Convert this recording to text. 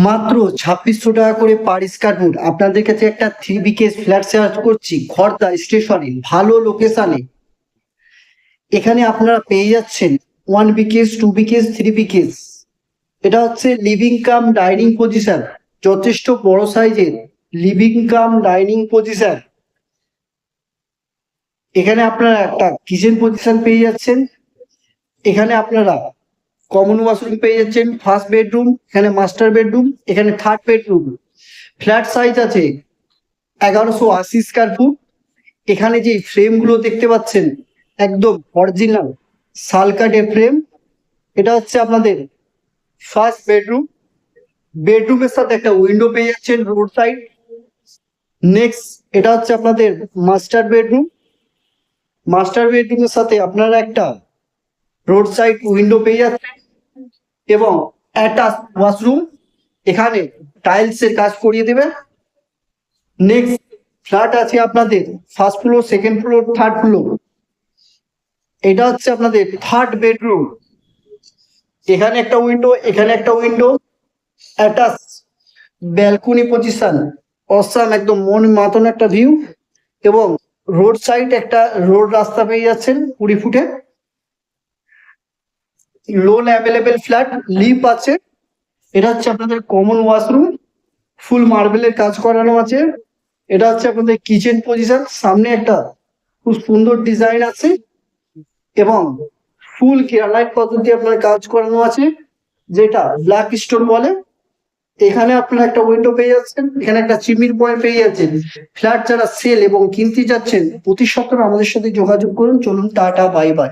মাত্র 2600 টাকা করে পার স্কয়ার ফুট আপনাদের কাছে একটা 3 BHK ফ্ল্যাট শেয়ার করছি খড়দা স্টেশনে, ভালো লোকেশনে। এখানে আপনারা পেয়ে যাচ্ছেন 1 BHK, 2 BHK, 3 BHK। এটা হচ্ছে লিভিং কাম ডাইনিং পজিশন, যথেষ্ট বড় সাইজের লিভিং কাম ডাইনিং পজিশন। এখানে আপনারা একটা কিচেন পজিশন পেয়ে যাচ্ছেন। এখানে আপনারা কমন ওয়াশরুম পেয়ে যাচ্ছেন, ফার্স্ট বেডরুম, এখানে মাস্টার বেডরুম, এখানে থার্ড বেডরুম। ফ্ল্যাট সাইজ আছে 1180 স্কয়ার ফুট। এখানে যে ফ্রেমগুলো দেখতে পাচ্ছেন একদম অরিজিনাল শালকাঠের ফ্রেম। এটা হচ্ছে আপনাদের ফার্স্ট বেডরুম। বেডরুমের সাথে একটা উইন্ডো পেয়ে যাচ্ছেন রোড সাইড। নেক্সট এটা হচ্ছে আপনাদের মাস্টার বেডরুম। মাস্টার বেডরুমের সাথে আপনারা একটা রোড সাইড উইন্ডো পেয়ে যাচ্ছেন এবং অ্যাটাচ ওয়াশরুম। এখানে টাইলসের কাজ করিয়ে দেবে। নেক্সট ফ্ল্যাট আছে আপনাদের first floor, second floor, third floor. এটা হচ্ছে আপনাদের থার্ড বেডরুম। এখানে একটা উইন্ডো, এখানে একটা window, attach balcony position, awesome, একদম মন মাতন একটা ভিউ। এবং রোড সাইড একটা রোড রাস্তা পেয়ে যাচ্ছেন 20 ফুটে। লোন অ্যাভেলেবেল ফ্ল্যাট, লিফট আছে। এটা হচ্ছে আপনাদের কমন ওয়াশরুম, ফুল মার্বেলের কাজ করানো আছে। এটা হচ্ছে আপনাদের কিচেন পজিশন, সামনে একটা খুব সুন্দর ডিজাইন আছে এবং ফুল গ্রানাইট পদ্ধতি আপনার কাজ করানো আছে, যেটা ব্ল্যাক স্টোন বলে। এখানে আপনারা একটা উইন্ডো পেয়ে যাচ্ছেন, এখানে একটা চিমির পয়েন্ট পেয়ে যাচ্ছেন। ফ্ল্যাট যারা সেল এবং কিনতে যাচ্ছেন অতি সত্বর আমাদের সাথে যোগাযোগ করুন। চলুন, টাটা, বাই বাই।